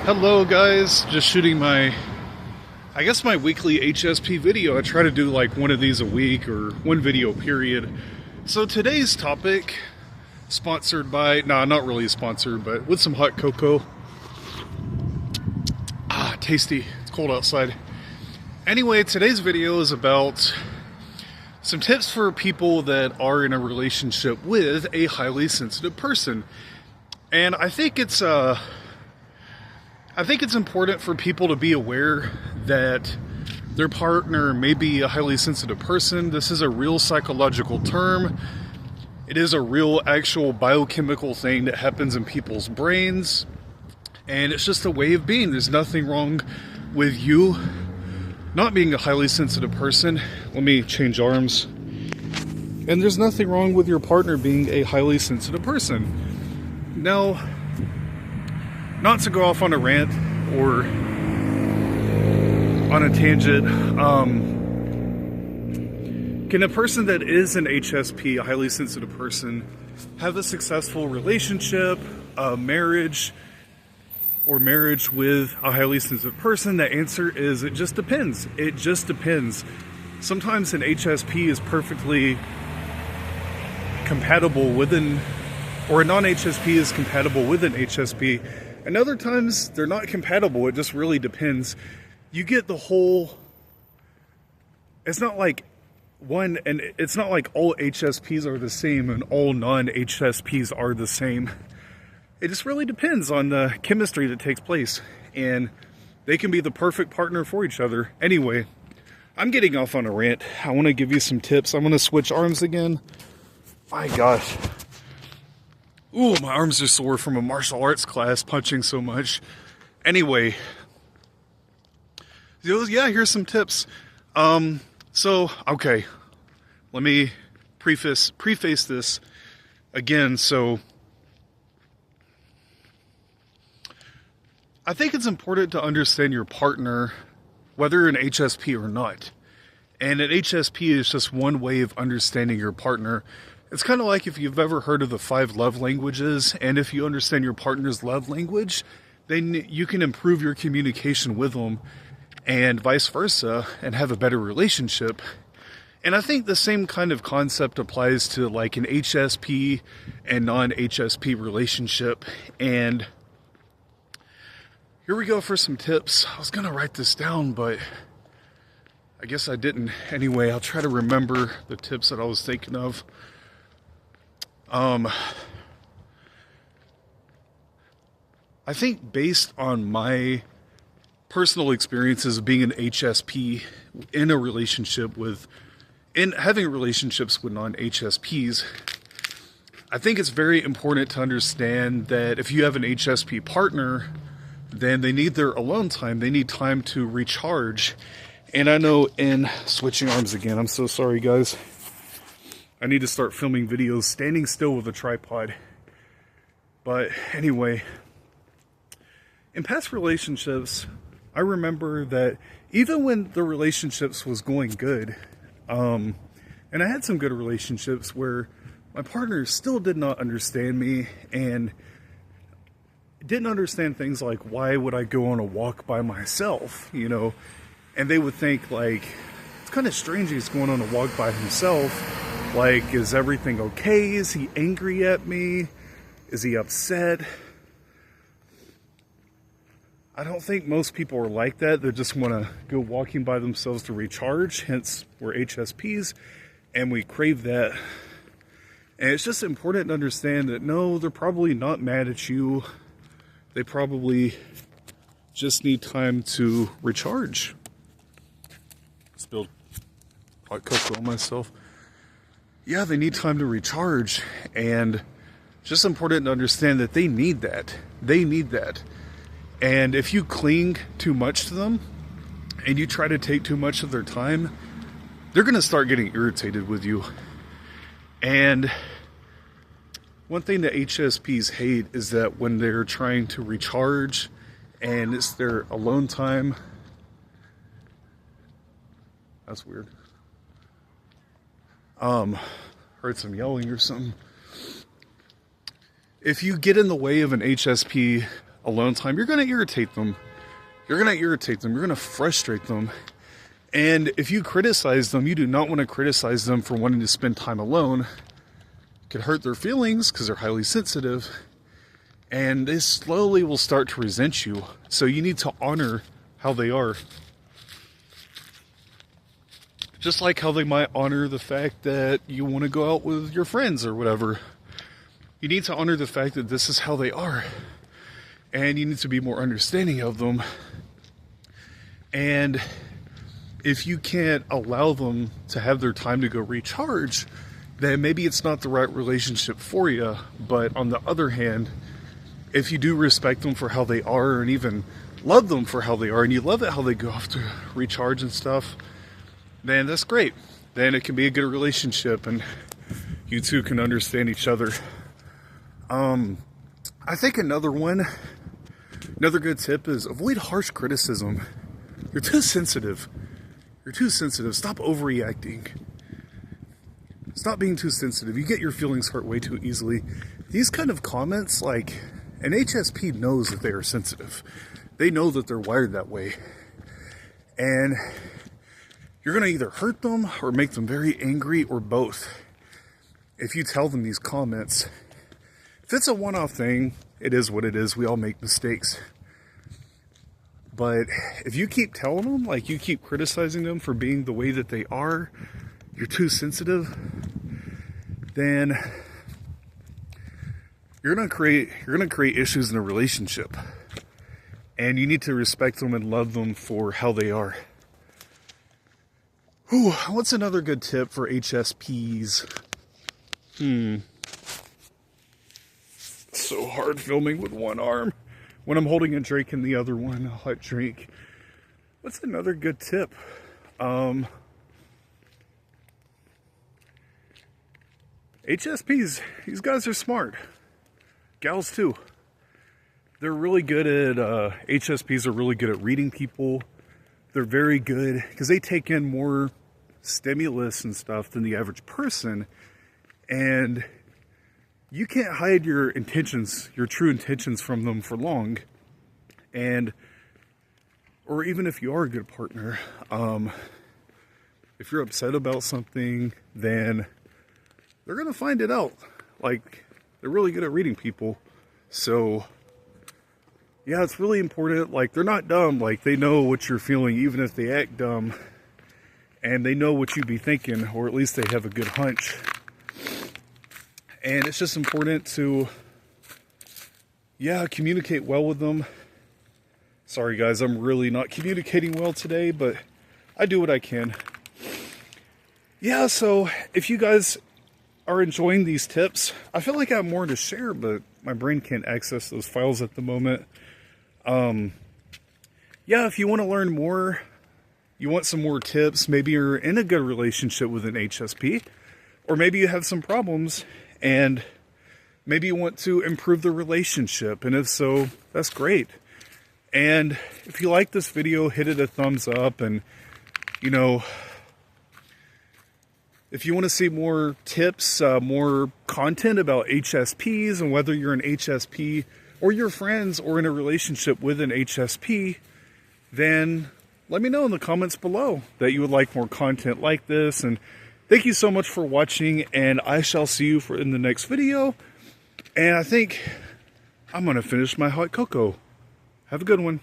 Hello guys, just shooting my weekly HSP video. I try to do like one of these a week or one video period. So today's topic, sponsored by, not really sponsored, but with some hot cocoa. Tasty, it's cold outside. Anyway, today's video is about some tips for people that are in a relationship with a highly sensitive person. And I think it's important for people to be aware that their partner may be a highly sensitive person. This is a real psychological term. It is a real actual biochemical thing that happens in people's brains. And it's just a way of being. There's nothing wrong with you not being a highly sensitive person. Let me change arms. And there's nothing wrong with your partner being a highly sensitive person. Now, not to go off on a rant or on a tangent, can a person that is an HSP, a highly sensitive person, have a successful relationship, a marriage, or marriage with a highly sensitive person? The answer is it just depends. It just depends. Sometimes an HSP is perfectly compatible with or a non-HSP is compatible with an HSP. And other times, they're not compatible. It just really depends. You get the whole... It's not like it's not like all HSPs are the same and all non-HSPs are the same. It just really depends on the chemistry that takes place. And they can be the perfect partner for each other. Anyway, I'm getting off on a rant. I want to give you some tips. I'm going to switch arms again. My gosh. Ooh, my arms are sore from a martial arts class, punching so much. Anyway, yeah, here's some tips. Okay, let me preface this again. So, I think it's important to understand your partner, whether an HSP or not. And an HSP is just one way of understanding your partner. It's kind of like if you've ever heard of the 5 love languages, and if you understand your partner's love language, then you can improve your communication with them and vice versa and have a better relationship. And I think the same kind of concept applies to like an HSP and non-HSP relationship. And here we go for some tips. I was going to write this down, but I guess I didn't. Anyway, I'll try to remember the tips that I was thinking of. I think based on my personal experiences of being an HSP in a relationship in having relationships with non-HSPs, I think it's very important to understand that if you have an HSP partner, then they need their alone time. They need time to recharge. And I know in switching arms again, I'm so sorry guys. I need to start filming videos standing still with a tripod. But anyway, in past relationships, I remember that even when the relationships was going good, and I had some good relationships where my partner still did not understand me and didn't understand things like, why would I go on a walk by myself, and they would think like, it's kind of strange he's going on a walk by himself. Like, is everything okay? Is he angry at me? Is he upset? I don't think most people are like that. They just want to go walking by themselves to recharge. Hence, we're HSPs and we crave that. And it's just important to understand that no, they're probably not mad at you. They probably just need time to recharge. Spilled hot cocoa on myself. Yeah, they need time to recharge, and it's just important to understand that they need that. They need that. And if you cling too much to them and you try to take too much of their time, they're going to start getting irritated with you. And one thing that HSPs hate is that when they're trying to recharge and it's their alone time. That's weird. Heard some yelling or something. If you get in the way of an HSP alone time, you're going to irritate them. You're going to irritate them. You're going to frustrate them. And if you criticize them, you do not want to criticize them for wanting to spend time alone. It could hurt their feelings because they're highly sensitive. And they slowly will start to resent you. So you need to honor how they are. Just like how they might honor the fact that you want to go out with your friends or whatever. You need to honor the fact that this is how they are. And you need to be more understanding of them. And if you can't allow them to have their time to go recharge, then maybe it's not the right relationship for you. But on the other hand, if you do respect them for how they are and even love them for how they are, and you love it how they go off to recharge and stuff, then that's great. Then it can be a good relationship and you two can understand each other. I think another good tip is avoid harsh criticism. You're too sensitive. You're too sensitive. Stop overreacting. Stop being too sensitive. You get your feelings hurt way too easily. These kind of comments, like, an HSP knows that they are sensitive. They know that they're wired that way. And you're going to either hurt them or make them very angry or both. If you tell them these comments, if it's a one-off thing, it is what it is. We all make mistakes. But if you keep telling them, like you keep criticizing them for being the way that they are, you're too sensitive, then you're gonna create issues in a relationship. And you need to respect them and love them for how they are. Ooh, what's another good tip for HSPs? It's so hard filming with one arm when I'm holding a drink in the other one, a hot drink. What's another good tip? HSPs, these guys are smart. Gals too. They're really good at, HSPs are really good at reading people. They're very good because they take in more stimulus and stuff than the average person. And you can't hide your intentions, your true intentions from them for long. And, or even if you are a good partner, if you're upset about something, then they're going to find it out. Like, they're really good at reading people. So, yeah, it's really important. Like, they're not dumb. Like, they know what you're feeling, even if they act dumb. And they know what you be thinking, or at least they have a good hunch. And it's just important to, communicate well with them. Sorry guys, I'm really not communicating well today, but I do what I can. Yeah, so if you guys are enjoying these tips, I feel like I have more to share, but my brain can't access those files at the moment. If you want to learn more, you want some more tips, maybe you're in a good relationship with an HSP, or maybe you have some problems, and maybe you want to improve the relationship. And if so, that's great. And if you like this video, hit it a thumbs up. And, if you want to see more tips, more content about HSPs and whether you're an HSP or your friends or in a relationship with an HSP, then let me know in the comments below that you would like more content like this. And thank you so much for watching, and I shall see you in the next video. And I think I'm going to finish my hot cocoa. Have a good one.